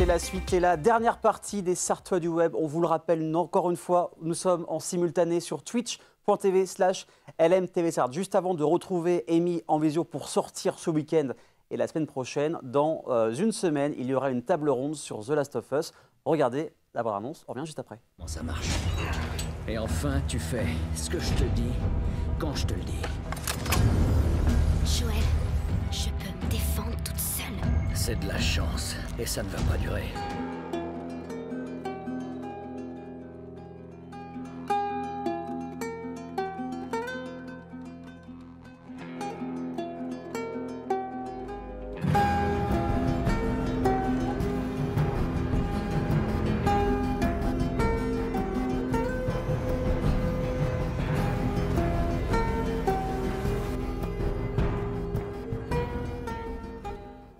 c'est la suite et la dernière partie des Sartois du Web. On vous le rappelle encore une fois, nous sommes en simultané sur twitch.tv/LMTVSart. Juste avant de retrouver Amy en visio pour sortir ce week-end et la semaine prochaine, dans une semaine, il y aura une table ronde sur The Last of Us. Regardez la bande-annonce, on revient juste après. Comment ça marche? Et enfin, tu fais ce que je te dis quand je te le dis. Joël, je peux me défendre toute seule. C'est de la chance, et ça ne va pas durer.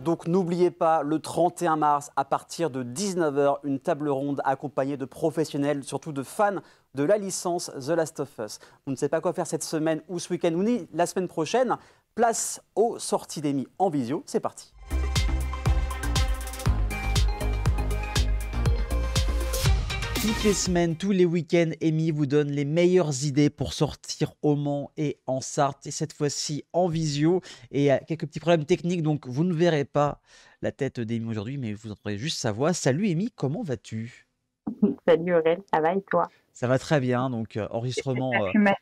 Donc n'oubliez pas, le 31 mars, à partir de 19 h, une table ronde accompagnée de professionnels, surtout de fans de la licence The Last of Us. Vous ne savez pas quoi faire cette semaine ou ce week-end ou ni la semaine prochaine. Place aux sorties d'Amy en visio. C'est parti. Toutes les semaines, tous les week-ends, Amy vous donne les meilleures idées pour sortir au Mans et en Sarthe. Et cette fois-ci en visio. Et il y a quelques petits problèmes techniques, donc vous ne verrez pas la tête d'Amy aujourd'hui, mais vous entendrez juste sa voix. Salut Amy, comment vas-tu? Salut Aurel, ça va et toi? Ça va très bien, donc enregistrement. Ça fait mal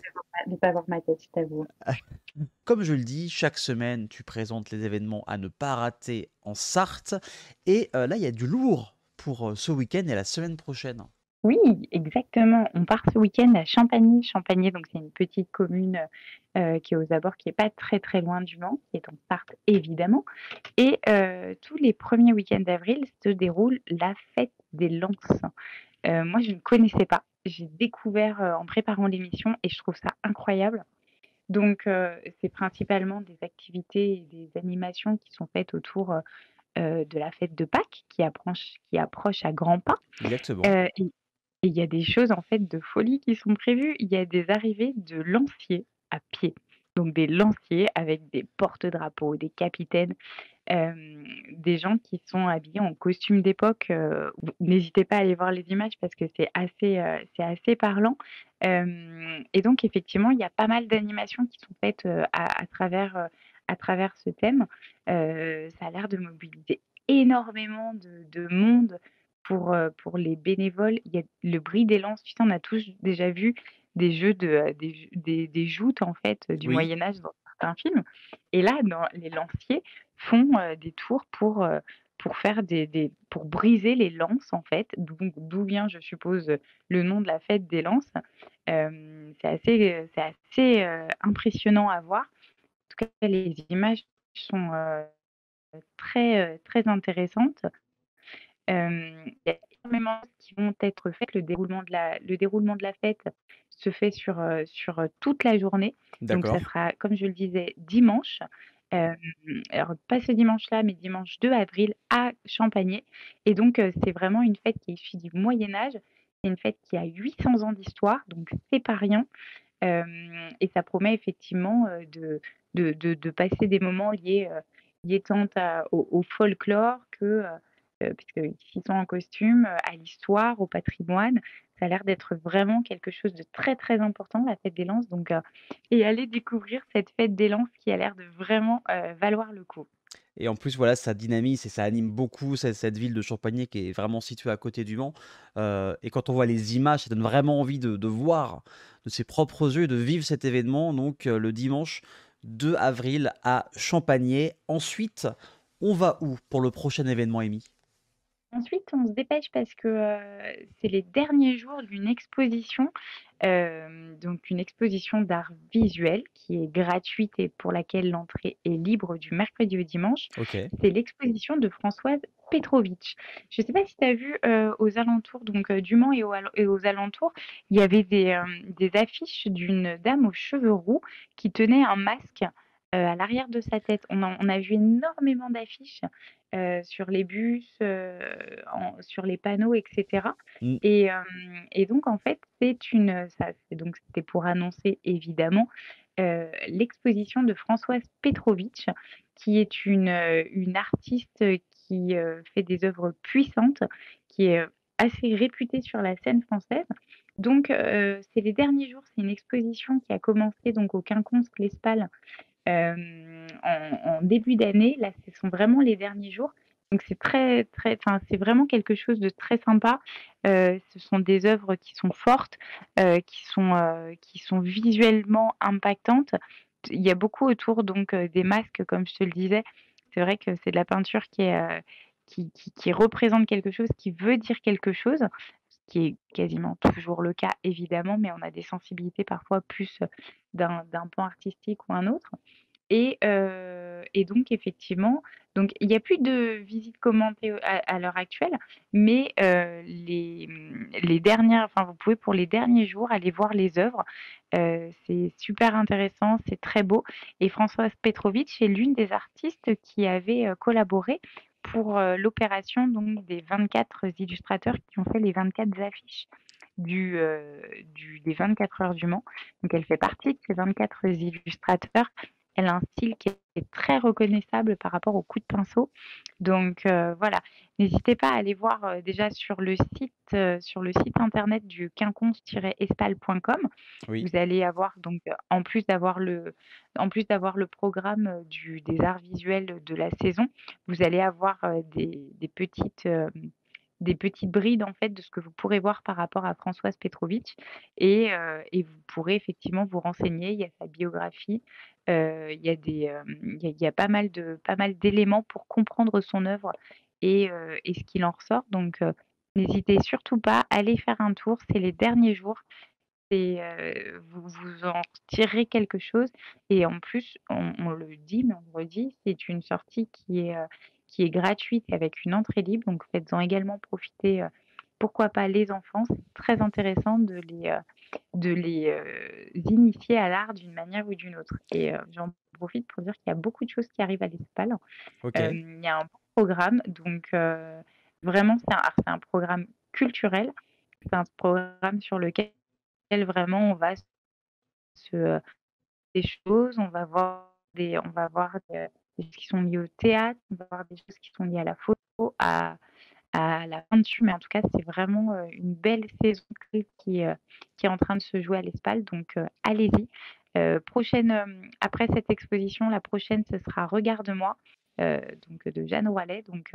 de pas voir ma tête, je t'avoue. Comme je le dis, chaque semaine, tu présentes les événements à ne pas rater en Sarthe. Et là, il y a du lourd pour ce week-end et la semaine prochaine. Oui, exactement. On part ce week-end à Champagny. Champagny, donc c'est une petite commune qui est aux abords, qui est pas très très loin du Mans, qui est en Sarthe évidemment. Et tous les premiers week-ends d'avril se déroule la fête des lances. Moi, je ne connaissais pas. J'ai découvert en préparant l'émission et je trouve ça incroyable. Donc, c'est principalement des activités et des animations qui sont faites autour de la fête de Pâques qui approche à grands pas. Exactement. Et il y a des choses en fait de folie qui sont prévues. Il y a des arrivées de lanciers à pied. Donc des lanciers avec des porte-drapeaux, des capitaines, des gens qui sont habillés en costume d'époque. N'hésitez pas à aller voir les images parce que c'est assez parlant. Et donc effectivement, il y a pas mal d'animations qui sont faites à travers ce thème. Ça a l'air de mobiliser énormément de monde pour les bénévoles. Il y a le bris des lances. Tu sais, on a tous déjà vu des jeux des joutes en fait du Oui. Moyen Âge dans certains films. Et là, les lanciers font des tours pour faire pour briser les lances en fait. D'où vient, je suppose, le nom de la fête des lances. C'est assez impressionnant à voir. En tout cas, les images sont très intéressantes. Il y a énormément de choses qui vont être faites. Le déroulement de la fête se fait sur toute la journée. Donc ça D'accord. sera, comme je le disais, dimanche. Hem, alors pas ce dimanche-là, mais dimanche 2 avril à Champagné. Et donc c'est vraiment une fête qui est issue du Moyen Âge. C'est une fête qui a 800 ans d'histoire, donc c'est pas rien. Et ça promet effectivement, de passer des moments liés tant au folklore que, puisqu'ils sont en costume, à l'histoire, au patrimoine. Ça a l'air d'être vraiment quelque chose de très, très important, la fête des lances. Donc et allez découvrir cette fête des lances qui a l'air de vraiment, valoir le coup. Et en plus, voilà, ça dynamise et ça anime beaucoup cette ville de Champagné qui est vraiment située à côté du Mans. Et quand on voit les images, ça donne vraiment envie de voir de ses propres yeux, de vivre cet événement. Donc, le dimanche 2 avril à Champagné. Ensuite, on va où pour le prochain événement, Amy? Ensuite, on se dépêche parce que, c'est les derniers jours d'une exposition, donc une exposition d'art visuel qui est gratuite et pour laquelle l'entrée est libre du mercredi au dimanche. Ok. C'est l'exposition de Françoise Petrovitch. Je ne sais pas si tu as vu, aux alentours donc, du Mans et aux alentours, il y avait des affiches d'une dame aux cheveux roux qui tenait un masque, à l'arrière de sa tête. On a vu énormément d'affiches sur les bus, sur les panneaux, etc. Mm. Et donc en fait, c'était pour annoncer évidemment l'exposition de Françoise Petrovitch, qui est une artiste qui, fait des œuvres puissantes, qui est, assez réputé sur la scène française. Donc c'est les derniers jours, c'est une exposition qui a commencé donc au Quinconce L'Espal, en début d'année. Là, ce sont vraiment les derniers jours. Donc c'est très, très enfin, c'est vraiment quelque chose de très sympa. Ce sont des œuvres qui sont fortes, qui sont visuellement impactantes. Il y a beaucoup autour donc des masques, comme je te le disais. C'est vrai que c'est de la peinture qui est, qui représente quelque chose, qui veut dire quelque chose, ce qui est quasiment toujours le cas évidemment, mais on a des sensibilités parfois plus, d'un pan artistique ou un autre. Et donc effectivement, donc il y a plus de visites commentées à l'heure actuelle, mais les dernières enfin, vous pouvez pour les derniers jours aller voir les œuvres. C'est super intéressant, c'est très beau et Françoise Petrovitch est l'une des artistes qui avait, collaboré pour, l'opération donc des 24 illustrateurs qui ont fait les 24 affiches des 24 heures du Mans. Donc elle fait partie de ces 24 illustrateurs. Elle a un style qui est très reconnaissable par rapport au coup de pinceau. Donc voilà, n'hésitez pas à aller voir, déjà sur le site internet du quinconce-espal.com. Oui. Vous allez avoir donc, en plus d'avoir le programme, des arts visuels de la saison, vous allez avoir, des petites brides en fait de ce que vous pourrez voir par rapport à Françoise Petrovitch et vous pourrez effectivement vous renseigner. Il y a sa biographie, il y a il y a pas mal d'éléments pour comprendre son œuvre et ce qu'il en ressort. Donc, n'hésitez surtout pas, allez faire un tour, c'est les derniers jours. Vous en retirerez quelque chose et en plus, on le dit, mais on le redit, c'est une sortie qui est gratuite et avec une entrée libre, donc faites-en également profiter, pourquoi pas les enfants. C'est très intéressant de les, initier à l'art d'une manière ou d'une autre et j'en profite pour dire qu'il y a beaucoup de choses qui arrivent à l'ESPAL. OK. Il y a un bon programme, donc vraiment c'est un programme culturel. C'est un programme sur lequel vraiment on va se des choses, on va voir des choses qui sont liées au théâtre, on va voir des choses qui sont liées à la photo, à la peinture, mais en tout cas, c'est vraiment, une belle saison qui est en train de se jouer à l'Espal, donc allez-y. Après cette exposition, la prochaine, ce sera «Regarde-moi», donc de Jeanne Roilet, donc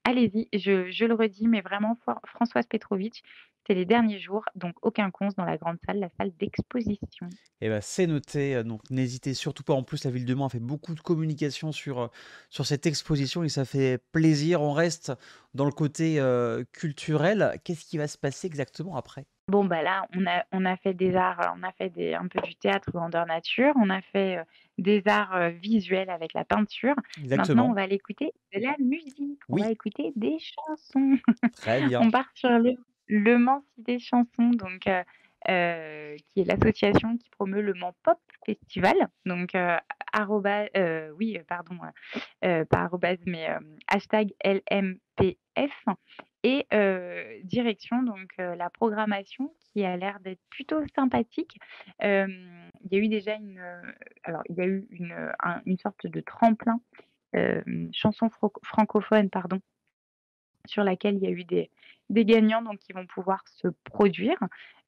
allez-y. Je le redis, mais vraiment Françoise Petrovitch, c'est les derniers jours, donc aucun Quinconce dans la grande salle, la salle d'exposition. Et bah, c'est noté, donc n'hésitez surtout pas. En plus, la ville de Mans a fait beaucoup de communication sur cette exposition et ça fait plaisir. On reste dans le côté, culturel. Qu'est-ce qui va se passer exactement après? Bon, bah, là, on a fait des arts, on a fait un peu du théâtre grandeur nature, on a fait, des arts, visuels avec la peinture. Maintenant, on Exactement. va aller écouter de la musique, on va Oui, écouter des chansons. très bien. On part sur le Mans Cité Chanson, donc qui est l'association qui promeut le Mans Pop Festival, donc oui, pardon, pas arrobase, mais hashtag #LMPF et direction donc la programmation qui a l'air d'être plutôt sympathique. Il y a eu déjà alors il y a eu une sorte de tremplin, chanson francophone, pardon, sur laquelle il y a eu des gagnants donc qui vont pouvoir se produire,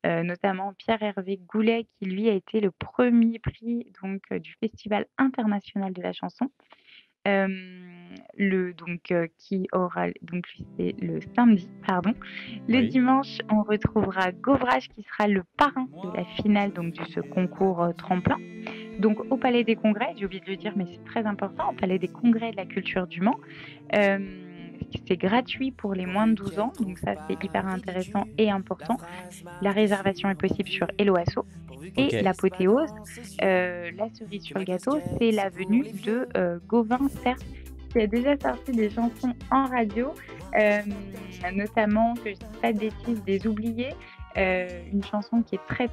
notamment Pierre-Hervé Goulet qui lui a été le premier prix donc du Festival international de la chanson. Qui aura donc lui c'est le samedi, pardon. Le Oui. dimanche, on retrouvera Govrache qui sera le parrain de la finale donc de ce concours, tremplin. Donc au Palais des Congrès, j'ai oublié de le dire, mais c'est très important, au Palais des Congrès de la culture du Mans. C'est gratuit pour les moins de 12 ans, donc ça c'est hyper intéressant et important. La réservation est possible sur Helloasso. Et OK. l'apothéose, la cerise sur le gâteau, c'est la venue de Gauvin Cerf, qui a déjà sorti des chansons en radio, notamment, que je ne dise pas de bêtises, des Oubliés, une chanson qui est très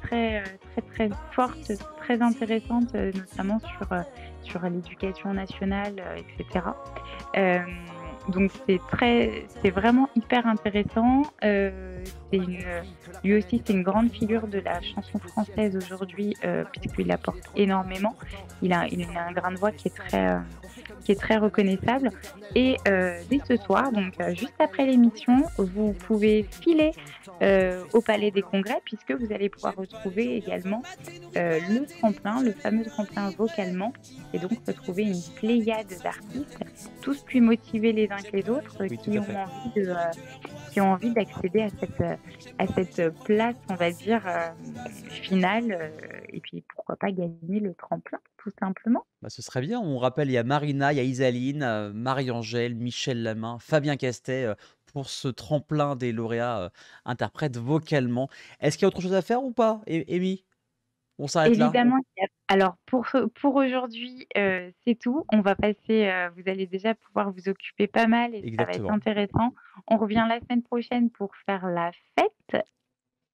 forte, très intéressante, notamment sur l'éducation nationale, etc. Donc c'est vraiment hyper intéressant. Lui aussi, c'est une grande figure de la chanson française aujourd'hui, puisqu'il apporte énormément. Il a un grain de voix qui est qui est très reconnaissable. Et dès ce soir, donc juste après l'émission, vous pouvez filer au Palais des Congrès puisque vous allez pouvoir retrouver également le tremplin, le fameux tremplin Vocalement, et donc retrouver une pléiade d'artistes, tous plus motivés les uns que les autres, Oui, tout à fait. qui ont envie d'accéder à cette place, on va dire, finale, et puis pourquoi pas gagner le tremplin, tout simplement. Bah, ce serait bien. On rappelle, il y a Marina, il y a Isaline, Marie-Angèle, Michel Lamain, Fabien Castet, pour ce tremplin des lauréats, interprètes vocalement. Est-ce qu'il y a autre chose à faire ou pas, Amy? On s'arrête là? Évidemment, alors pour aujourd'hui, c'est tout. On va passer, vous allez déjà pouvoir vous occuper pas mal et ça va être Exactement, intéressant. On revient la semaine prochaine pour faire la fête,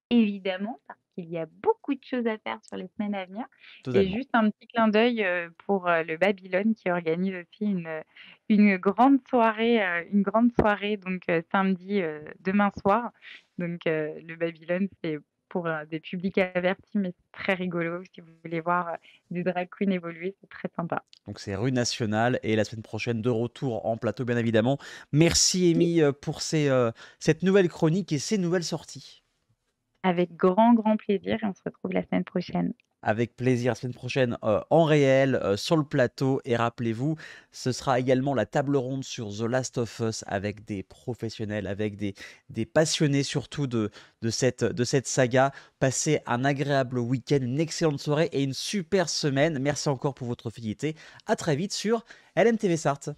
évidemment, parce qu'il y a beaucoup de choses à faire sur les semaines à venir, et totalement. juste un petit clin d'œil, pour, le Babylone qui organise aussi une grande soirée donc samedi, demain soir. Donc le Babylone, c'est pour, des publics avertis, mais c'est très rigolo. Si vous voulez voir, des drag queens évoluer, c'est très sympa. Donc c'est rue Nationale et la semaine prochaine de retour en plateau, bien évidemment. Merci Oui. Amy, pour cette nouvelle chronique et ces nouvelles sorties. Avec grand, grand plaisir, et on se retrouve la semaine prochaine. Avec plaisir, la semaine prochaine, en réel, sur le plateau, et rappelez-vous, ce sera également la table ronde sur The Last of Us avec des professionnels, avec des passionnés surtout de cette saga. Passez un agréable week-end, une excellente soirée et une super semaine. Merci encore pour votre fidélité. À très vite sur LMTV Sarthe.